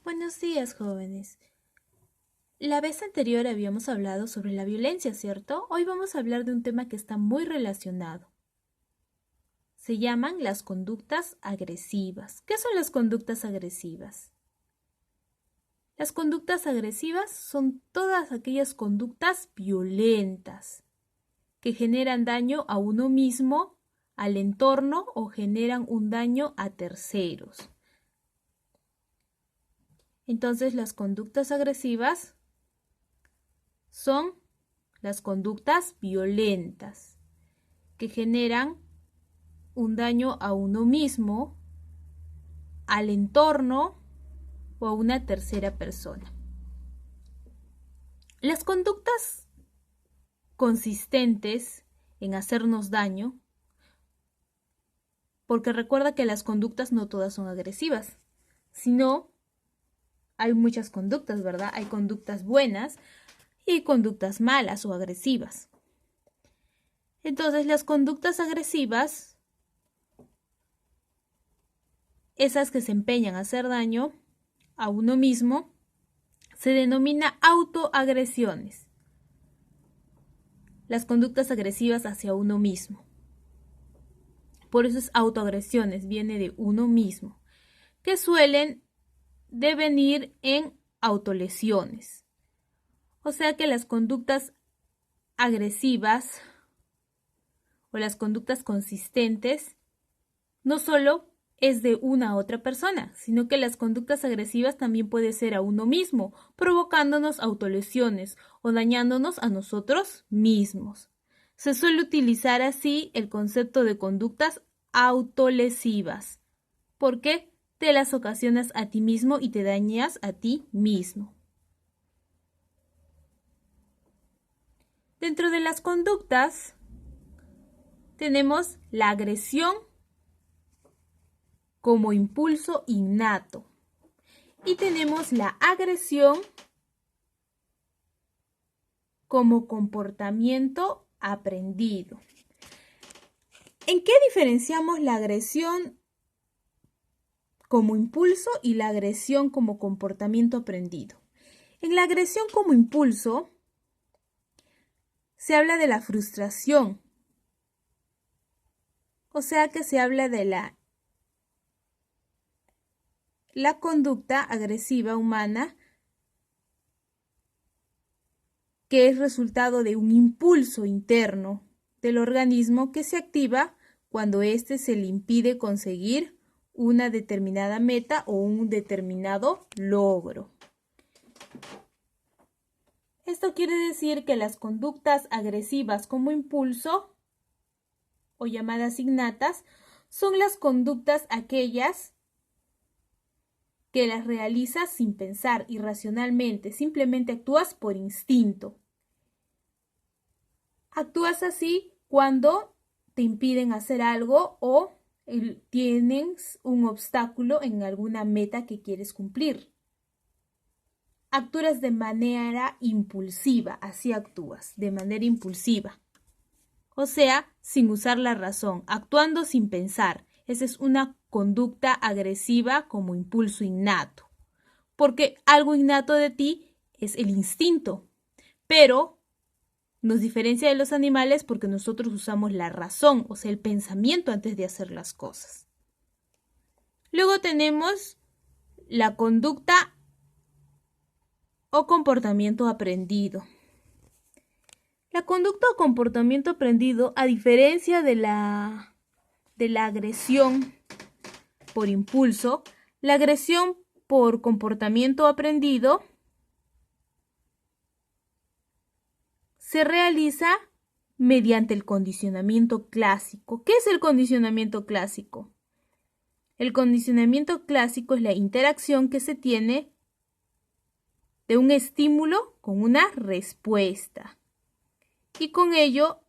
Buenos días, jóvenes. La vez anterior habíamos hablado sobre la violencia, ¿cierto? Hoy vamos a hablar de un tema que está muy relacionado. Se llaman las conductas agresivas. ¿Qué son las conductas agresivas? Las conductas agresivas son todas aquellas conductas violentas que generan daño a uno mismo, al entorno o generan un daño a terceros. Entonces, las conductas agresivas son las conductas violentas que generan un daño a uno mismo, al entorno o a una tercera persona. Las conductas consistentes en hacernos daño, porque recuerda que las conductas no todas son agresivas, sino hay muchas conductas, ¿verdad? Hay conductas buenas y conductas malas o agresivas. Entonces, las conductas agresivas, esas que se empeñan a hacer daño a uno mismo, se denomina autoagresiones. Las conductas agresivas hacia uno mismo. Por eso es autoagresiones, viene de uno mismo, que suelen devenir en autolesiones. O sea que las conductas agresivas o las conductas consistentes no solo es de una a otra persona, sino que las conductas agresivas también puede ser a uno mismo, provocándonos autolesiones o dañándonos a nosotros mismos. Se suele utilizar así el concepto de conductas autolesivas, porque te las ocasionas a ti mismo y te dañas a ti mismo. Dentro de las conductas tenemos la agresión como impulso innato y tenemos la agresión como comportamiento aprendido. ¿En qué diferenciamos la agresión como impulso y la agresión como comportamiento aprendido? En la agresión como impulso se habla de la frustración, o sea que se habla de la conducta agresiva humana que es resultado de un impulso interno del organismo que se activa cuando éste se le impide conseguir una determinada meta o un determinado logro. Esto quiere decir que las conductas agresivas como impulso o llamadas innatas son las conductas aquellas que las realizas sin pensar irracionalmente, simplemente actúas por instinto. Actúas así cuando te impiden hacer algo o tienes un obstáculo en alguna meta que quieres cumplir. Actúas de manera impulsiva, así actúas, de manera impulsiva. O sea, sin usar la razón, actuando sin pensar. Esa es una conducta agresiva como impulso innato. Porque algo innato de ti es el instinto, pero nos diferencia de los animales porque nosotros usamos la razón, o sea, el pensamiento antes de hacer las cosas. Luego tenemos la conducta o comportamiento aprendido. La conducta o comportamiento aprendido, a diferencia de la agresión por impulso, la agresión por comportamiento aprendido se realiza mediante el condicionamiento clásico. ¿Qué es el condicionamiento clásico? El condicionamiento clásico es la interacción que se tiene de un estímulo con una respuesta. Y con ello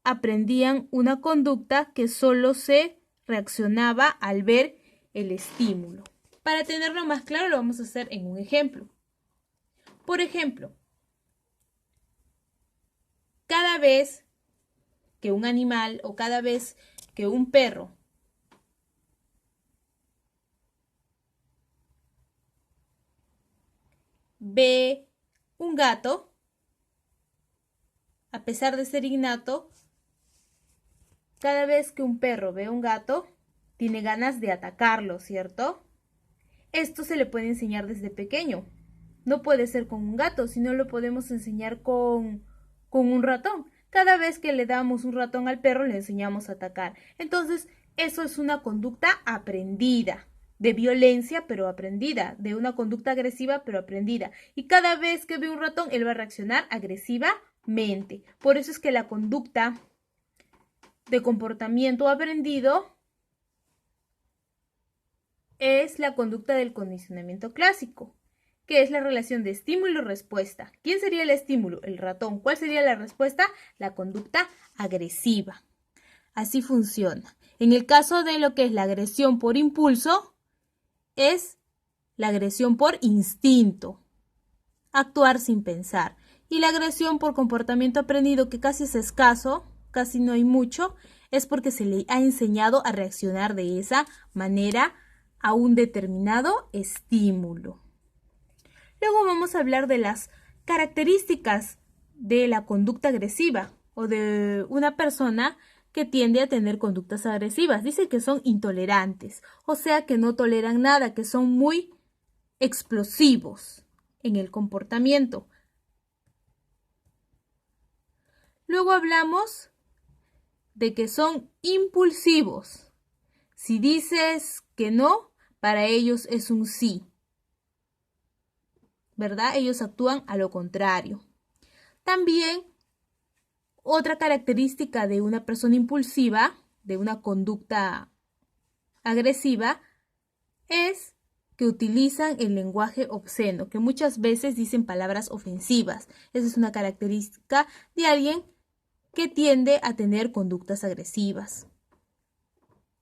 aprendían una conducta que solo se reaccionaba al ver el estímulo. Para tenerlo más claro, lo vamos a hacer en un ejemplo. Por ejemplo, cada vez que un animal o cada vez que un perro ve un gato, a pesar de ser innato, cada vez que un perro ve un gato, tiene ganas de atacarlo, ¿cierto? Esto se le puede enseñar desde pequeño. No puede ser con un gato, sino lo podemos enseñar con un ratón. Cada vez que le damos un ratón al perro, le enseñamos a atacar. Entonces, eso es una conducta aprendida, de violencia, pero aprendida, de una conducta agresiva, pero aprendida. Y cada vez que ve un ratón, él va a reaccionar agresivamente. Por eso es que la conducta de comportamiento aprendido es la conducta del condicionamiento clásico, que es la relación de estímulo y respuesta. ¿Quién sería el estímulo? El ratón. ¿Cuál sería la respuesta? La conducta agresiva. Así funciona. En el caso de lo que es la agresión por impulso, es la agresión por instinto, actuar sin pensar. Y la agresión por comportamiento aprendido, que casi es escaso, casi no hay mucho, es porque se le ha enseñado a reaccionar de esa manera a un determinado estímulo. Luego vamos a hablar de las características de la conducta agresiva o de una persona que tiende a tener conductas agresivas. Dice que son intolerantes, o sea que no toleran nada, que son muy explosivos en el comportamiento. Luego hablamos de que son impulsivos. Si dices que no, para ellos es un sí, ¿verdad? Ellos actúan a lo contrario. También otra característica de una persona impulsiva, de una conducta agresiva, es que utilizan el lenguaje obsceno, que muchas veces dicen palabras ofensivas. Esa es una característica de alguien que tiende a tener conductas agresivas.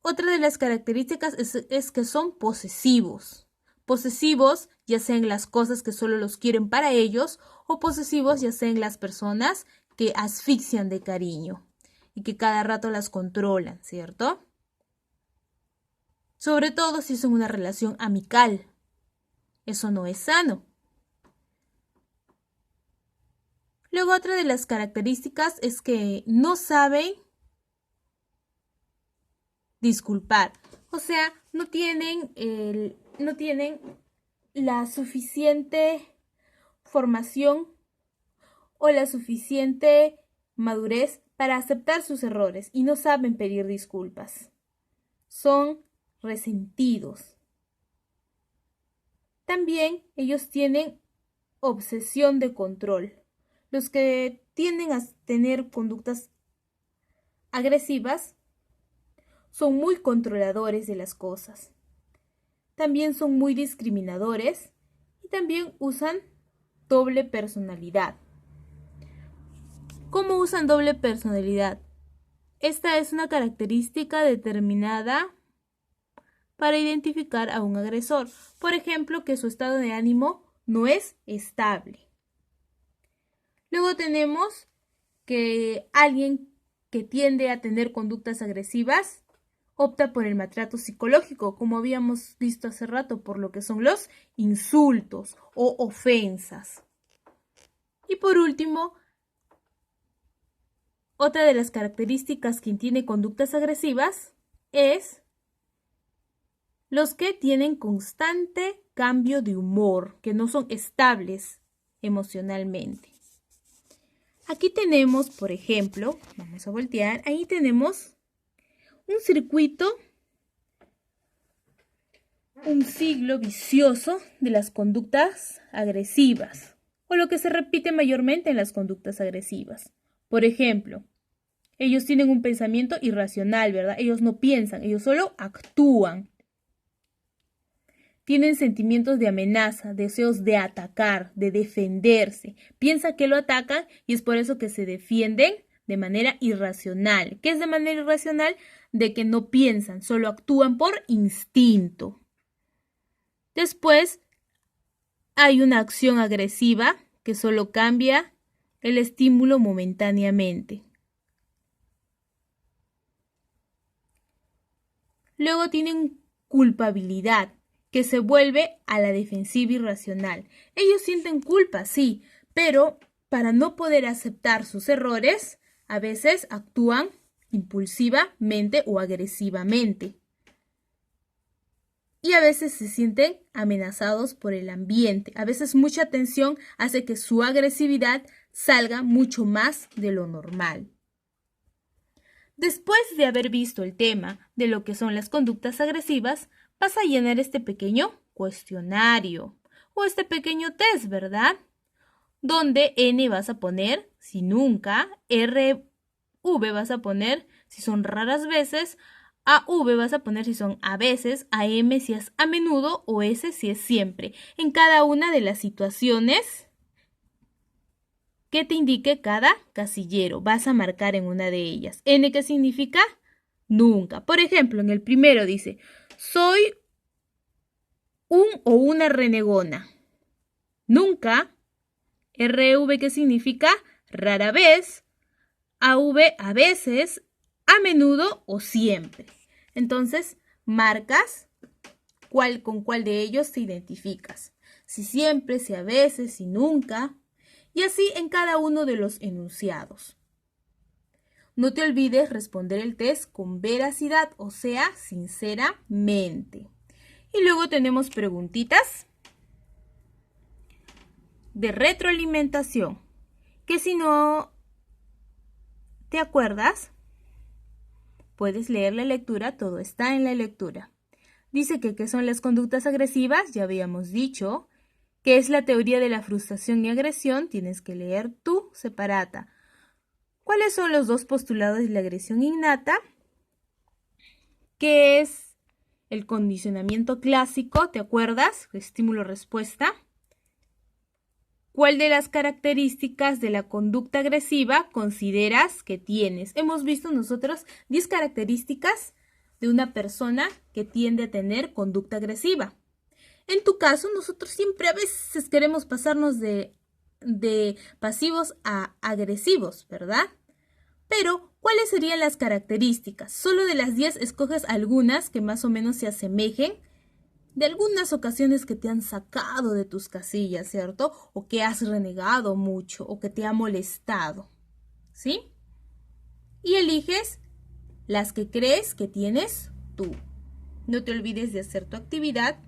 Otra de las características es que son posesivos. Posesivos ya sea en las cosas que solo los quieren para ellos o posesivos ya sea en las personas que asfixian de cariño y que cada rato las controlan, ¿cierto? Sobre todo si es en una relación amical. Eso no es sano. Luego otra de las características es que no saben disculpar. O sea, no tienen la suficiente formación o la suficiente madurez para aceptar sus errores y no saben pedir disculpas. Son resentidos. También ellos tienen obsesión de control. Los que tienden a tener conductas agresivas son muy controladores de las cosas. También son muy discriminadores y también usan doble personalidad. ¿Cómo usan doble personalidad? Esta es una característica determinada para identificar a un agresor. Por ejemplo, que su estado de ánimo no es estable. Luego tenemos que alguien que tiende a tener conductas agresivas opta por el maltrato psicológico, como habíamos visto hace rato, por lo que son los insultos o ofensas. Y por último, otra de las características quien tiene conductas agresivas es los que tienen constante cambio de humor, que no son estables emocionalmente. Aquí tenemos, por ejemplo, vamos a voltear, ahí tenemos un circuito, un ciclo vicioso de las conductas agresivas, o lo que se repite mayormente en las conductas agresivas. Por ejemplo, ellos tienen un pensamiento irracional, ¿verdad? Ellos no piensan, ellos solo actúan. Tienen sentimientos de amenaza, deseos de atacar, de defenderse. Piensan que lo atacan y es por eso que se defienden de manera irracional. ¿Qué es de manera irracional? De que no piensan, solo actúan por instinto. Después hay una acción agresiva que solo cambia el estímulo momentáneamente. Luego tienen culpabilidad. que se vuelve a la defensiva irracional. Ellos sienten culpa, sí, pero para no poder aceptar sus errores, a veces actúan impulsivamente o agresivamente. Y a veces se sienten amenazados por el ambiente. A veces mucha tensión hace que su agresividad salga mucho más de lo normal. Después de haber visto el tema de lo que son las conductas agresivas, vas a llenar este pequeño cuestionario o este pequeño test, ¿verdad? Donde N vas a poner si nunca, RV vas a poner si son raras veces, AV vas a poner si son a veces, AM si es a menudo o S si es siempre. En cada una de las situaciones que te indique cada casillero, vas a marcar en una de ellas. N, ¿qué significa? Nunca. Por ejemplo, en el primero dice, soy un o una renegona. Nunca. RV, ¿qué significa? Rara vez. AV, a veces, a menudo o siempre. Entonces, marcas con cuál de ellos te identificas. Si siempre, si a veces, si nunca. Y así en cada uno de los enunciados. No te olvides responder el test con veracidad, o sea, sinceramente. Y luego tenemos preguntitas de retroalimentación, que si no te acuerdas, puedes leer la lectura, todo está en la lectura. Dice que ¿qué son las conductas agresivas? Ya habíamos dicho. ¿Qué es la teoría de la frustración y agresión? Tienes que leer tú separata. ¿Cuáles son los dos postulados de la agresión innata? ¿Qué es el condicionamiento clásico? ¿Te acuerdas? Estímulo-respuesta. ¿Cuál de las características de la conducta agresiva consideras que tienes? Hemos visto nosotros 10 características de una persona que tiende a tener conducta agresiva. En tu caso, nosotros siempre a veces queremos pasarnos de pasivos a agresivos, ¿verdad? Pero, ¿cuáles serían las características? Solo de las 10 escoges algunas que más o menos se asemejen de algunas ocasiones que te han sacado de tus casillas, ¿cierto? O que has renegado mucho o que te ha molestado, ¿sí? Y eliges las que crees que tienes tú. No te olvides de hacer tu actividad